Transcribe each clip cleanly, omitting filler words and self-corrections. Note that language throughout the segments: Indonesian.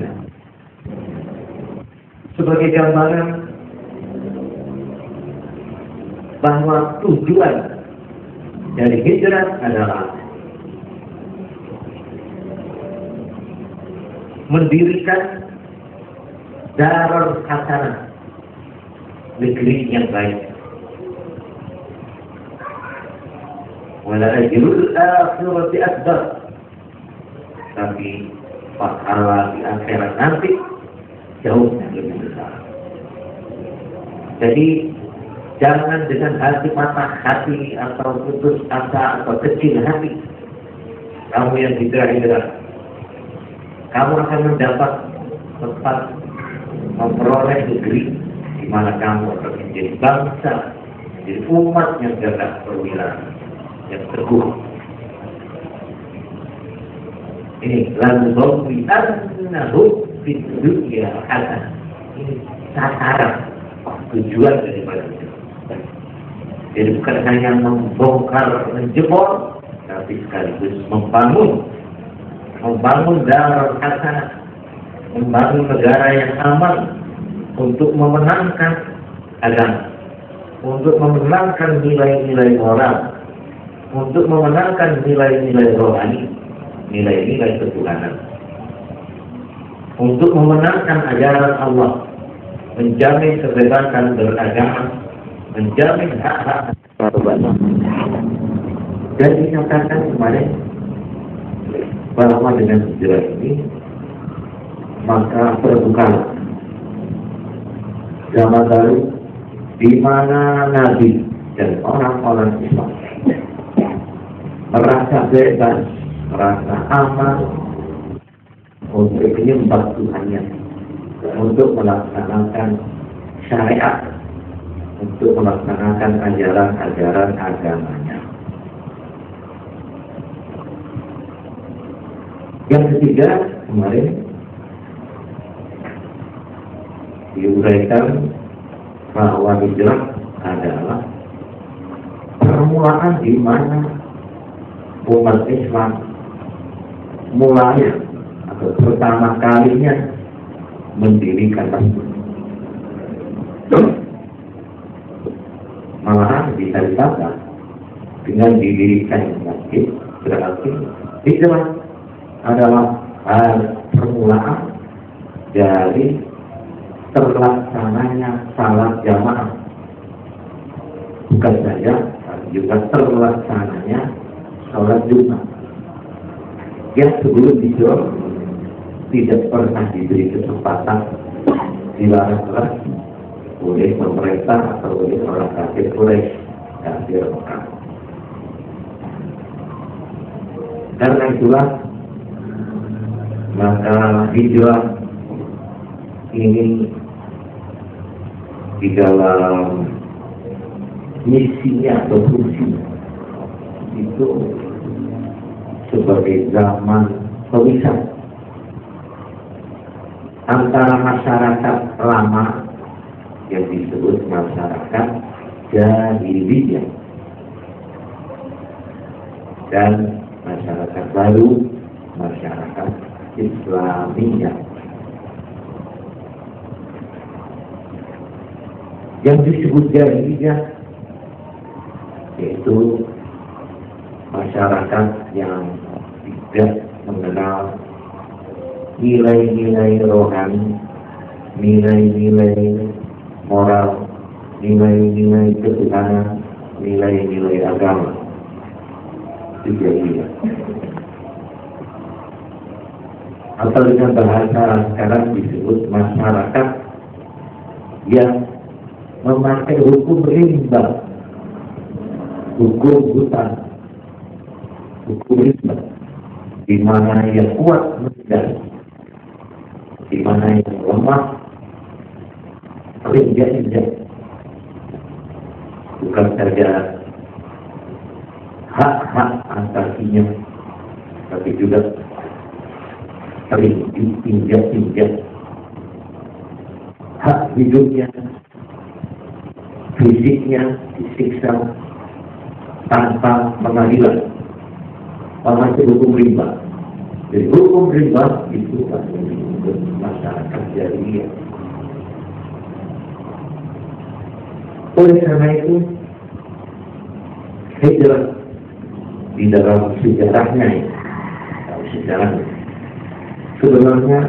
hidupnya. Sebagai gambaran bahwa tujuan dari hijrah adalah mendirikan darul hasanah, negeri yang baik. Wala ajrul akhirati akbar, tapi pahala di akhirat nanti jauh lebih besar. Jadi jangan dengan hati patah hati atau putus asa atau kecil hati kamu yang hijrah. Kamu akan mendapat tempat memperoleh negeri di mana kamu akan menjadi bangsa, menjadi umat yang gagah perwira, yang teguh. Ini lalu bawwi annahu fid dunya hasanah. Ini sasaran tujuan daripada itu. Jadi bukan hanya membongkar, menjebol, tapi sekaligus membangun darul hasanah, membangun negara yang aman untuk memenangkan agama, untuk memenangkan nilai-nilai moral, untuk memenangkan nilai-nilai rohani, nilai-nilai ketuhanan, untuk memenangkan ajaran Allah, menjamin kebebasan beragama, menjamin hak-hak berbangsa. Dan dinyatakan kemarin bahwa dengan hijrah ini maka terbuka zaman baru di mana Nabi dan orang-orang Islam merasa bebas, merasa aman untuk menyembah Tuhannya, untuk melaksanakan syariat, untuk melaksanakan ajaran-ajaran agamanya. Yang ketiga, kemarin diuraikan bahwa hijrah adalah permulaan di mana umat Islam mulai atau pertama kalinya mendirikan masjid. Malahan bisa dikatakan dengan didirikan masjid berarti hijrah adalah permulaan dari terlaksananya salat jamaah, bukan saja tapi juga terlaksananya salat Jumat yang sebelum hijrah tidak pernah diberi kesempatan, dilarang oleh pemerintah atau oleh orang kafir Quraisy kafir Mekah. Karena itulah maka hijrah ini di dalam misinya atau fungsinya itu sebagai zaman pemisah antara masyarakat lama yang disebut masyarakat jahiliyah dan masyarakat baru, masyarakat Islamiyah. Yang disebut jahiliyah yaitu masyarakat yang tidak mengenal nilai-nilai rohani, nilai-nilai moral, nilai-nilai ketuhanan, nilai-nilai agama. Itu jahiliyah. Atau dengan bahasa sekarang disebut masyarakat yang memakai hukum rimba, hukum hutang, hukum rimba, di mana yang kuat menjadi, di mana yang lemah injak-injak. Bukan saja hak-hak asasinya, tapi juga sering diinjak-injak hak hidupnya, fisiknya disiksa tanpa pengadilan. Maka hukum rimba. Jadi hukum rimba itu disebut masyarakat jahiliyah. Oleh karena itu, hijrah di dalam sejarahnya, sebenarnya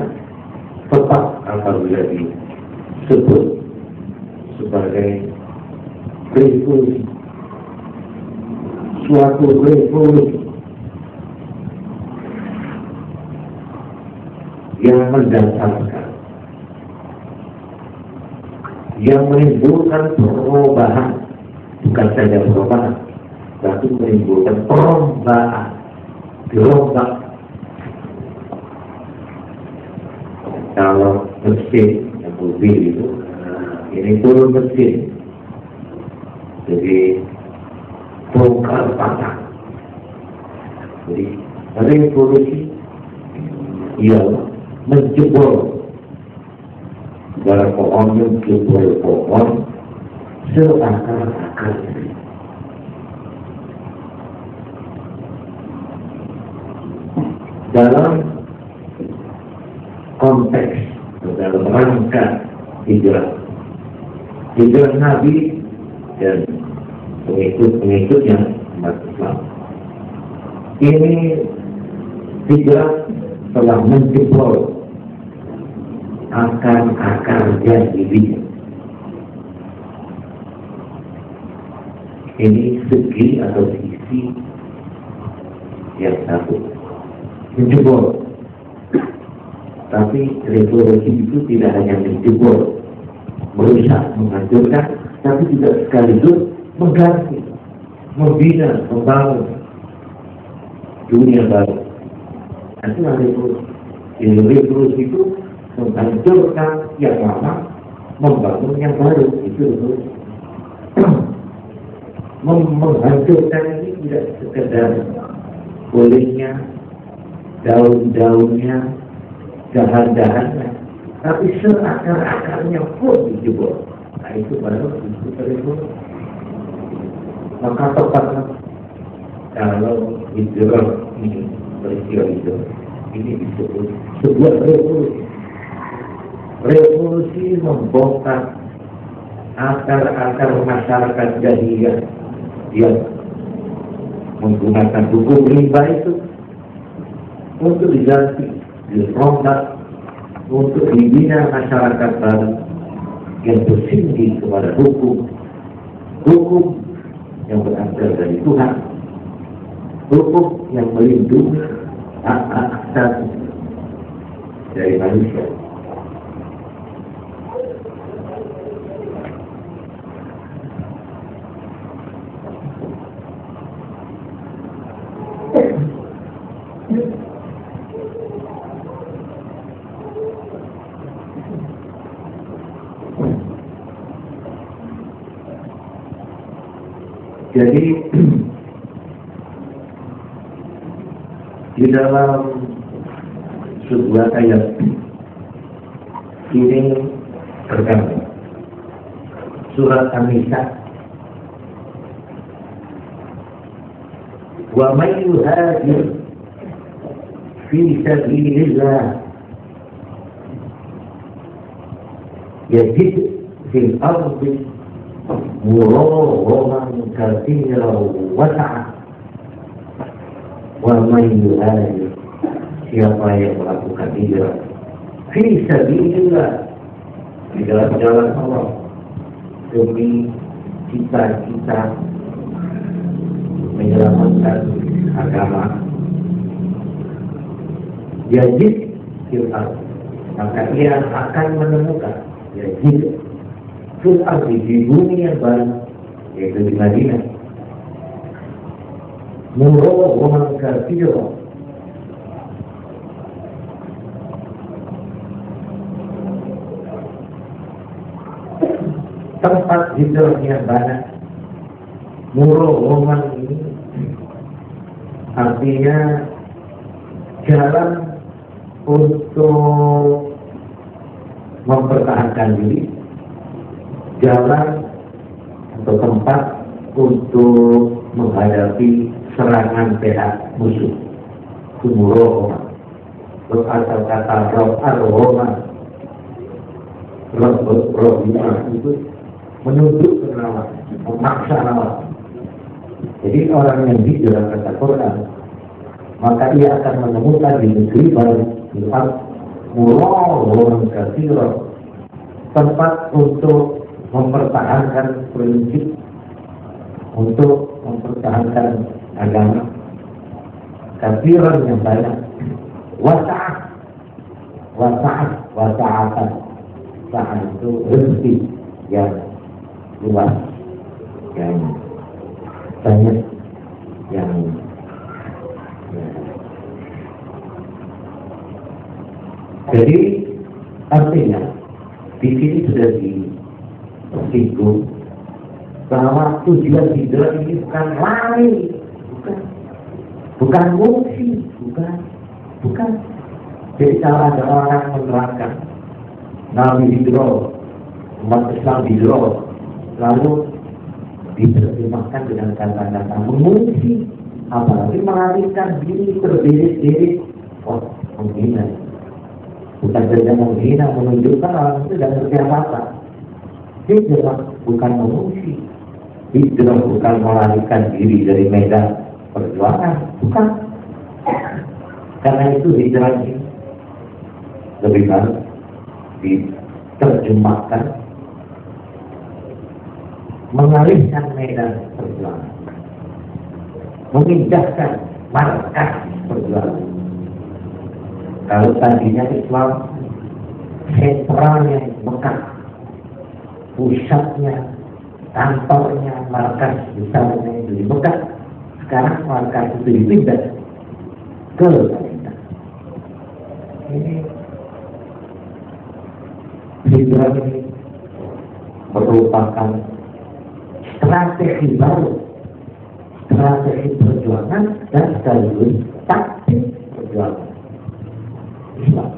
tepat apabila disebut sebagai revolusi, suatu revolusi yang mendasarkan, yang menimbulkan perubahan, bukan saja perubahan, tapi menimbulkan perubahan, gelombang. Kalau mesin yang mobil itu, ini turun mesin, jadi bongkar pasang. Jadi revolusi yang menjebol segala pohonnya, menjebol pohon seakar-akarnya. Dalam konteks, dalam rangka hijrah Nabi dan pengikut-pengikutnya umat Islam, ini hijrah telah menjebol akar-akar jahiliyah. Ini segi atau sisi yang satu, menjebol. Tapi revolusi itu tidak hanya menjebol, merusak, menghancurkan, tapi juga sekaligus mengganti, membina, membangun dunia baru. Itulah revolusi. Revolusi itu menghancurkan yang lama, membangun yang baru. Itu revolusi. Menghancurkan ini tidak sekedar kulitnya, daun-daunnya, dahan-dahannya, tapi seakar-akarnya pun dijebol. Nah, itu baru disebut revolusi. Maka tepatlah kalau hijrah ini, peristiwa hijrah ini disebut sebuah revolusi. Revolusi membongkar akar-akar masyarakat jahiliyah yang menggunakan hukum riba itu untuk diganti, dirombak, untuk dibina masyarakat baru yang bersindi kepada hukum yang berasal dari Tuhan, hukum yang melindungi hak-hak asasi dari manusia. Jadi di dalam sebuah ayat ini terkandung surat An-Nisa, wa may yuhajir fi sabilillah yajid fil ardi muraghman katsiran wasa'a. Wa man yuhajir, siapa yang melakukan hijrah fi sabilillah, di dalam jalan Allah, demi cita-cita menyelamatkan agama, yajid fil ardi, maka ia akan menemukan, yajid fil ardi, di bumi yang baru, yaitu di Madinah, muraghman katsiran, tempat hijrahnya banyak. Muraghman ini artinya jalan untuk mempertahankan diri, jalan atau tempat untuk menghadapi serangan pihak musuh. Muraghman berasal kata Roma, roh itu menunduk ke lawan, memaksa lawan. Jadi orang yang hijrah kata Quran, maka ia akan menemukan di negeri baru murah katsira, tempat untuk mempertahankan prinsip, untuk mempertahankan agama, katsiran yang banyak, wasa'atan, sa'at itu rezeki yang luas, yang banyak, yang jadi artinya di sini sudah disinggung bahwa tujuan hijrah ini bukan lari, bukan ngungsi, bukan. Jadi kalau ada orang menerangkan Nabi hijrah, umat Islam hijrah, lalu diterjemahkan dengan kata-kata mengungsi, apalagi melarikan diri, berbirit-birit, menghina. Bukan saja menghina, menunjukkan orang itu tidak ngerti apa-apa. Hijrah bukan mengungsi, hijrah bukan melarikan diri dari medan perjuangan, bukan. Karena itu hijrah ini lebih baik diterjemahkan mengalihkan medan perjuangan, memindahkan markas perjuangan. Kalau tadinya Islam sentralnya Mekah, pusatnya, kantornya, markas besarnya itu di Mekah, sekarang markas itu dipindah ke Madinah. Ini hijrah ini merupakan strategi baru, strategi perjuangan dan sekaligus taktik perjuangan Islam.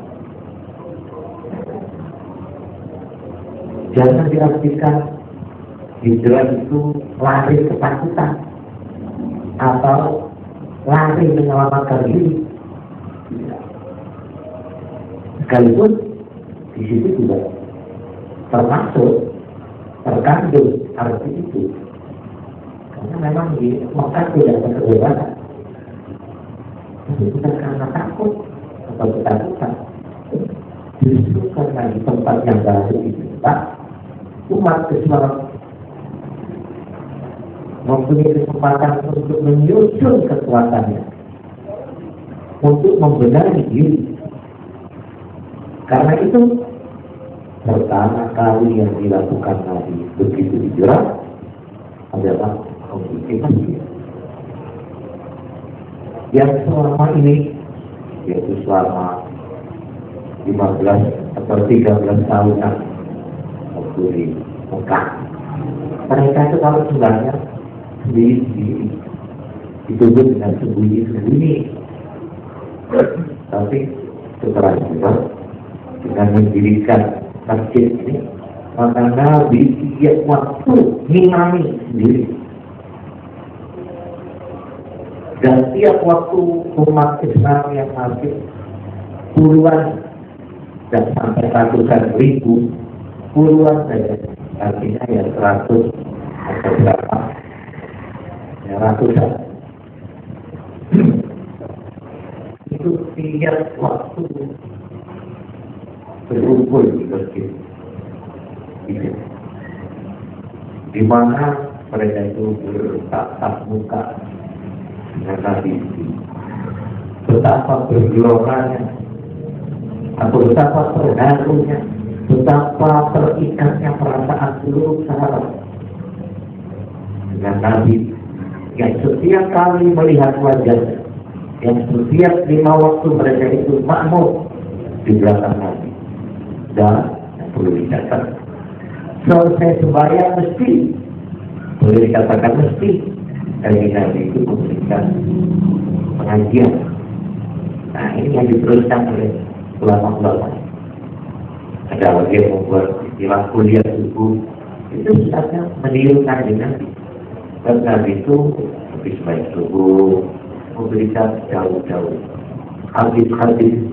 Jangan diartikan hijrah itu lari ketakutan atau lari menyelamatkan diri. Sekaligus di situ juga terkandung arti itu, karena memang di Mekah tidak ada kebebasan, tapi bukan karena takut atau ketakutan, justru karena di tempat yang baru itu umat Islam mempunyai kesempatan untuk menyusun kekuatannya, untuk membenahi diri. Karena itu pertama kali yang dilakukan Nabi begitu hijrah adalah membuat yang selama ini, yaitu selama 15 atau 13 tahunan waktu di Mekah. Mereka itu kalau sebenarnya sendiri dituduh dengan sembunyi-sembunyi, tapi setelah hijrah dengan mendirikan masjid ini, maka Nabi tiap waktu ngimami sendiri, dan tiap waktu umat Islam yang masih puluhan dan sampai ratusan ribu, puluhan saja, artinya ya 100 atau berapa, ya ratusan. Itu tiap waktu berkumpul di masjid, di mana mereka itu bertatap muka dengan Nabi. Betapa bergeloranya, atau betapa terharunya, betapa terikatnya perasaan seluruh sahabat dengan Nabi, yang setiap kali melihat wajahnya, yang setiap 5 waktu mereka itu makmur di belakang Nabi. Dan yang perlu dicatat, selesai sembahyang mesti, boleh dikatakan mesti, dari Nabi itu memberikan pengajian. Nah, ini yang diteruskan oleh ulama-ulama. Ada lagi yang membuat istilah kuliah subuh, itu sebenarnya menirukan dengan Nabi. Dan Nabi itu habis baik subuh memberikan jauh-jauh hadis-hadis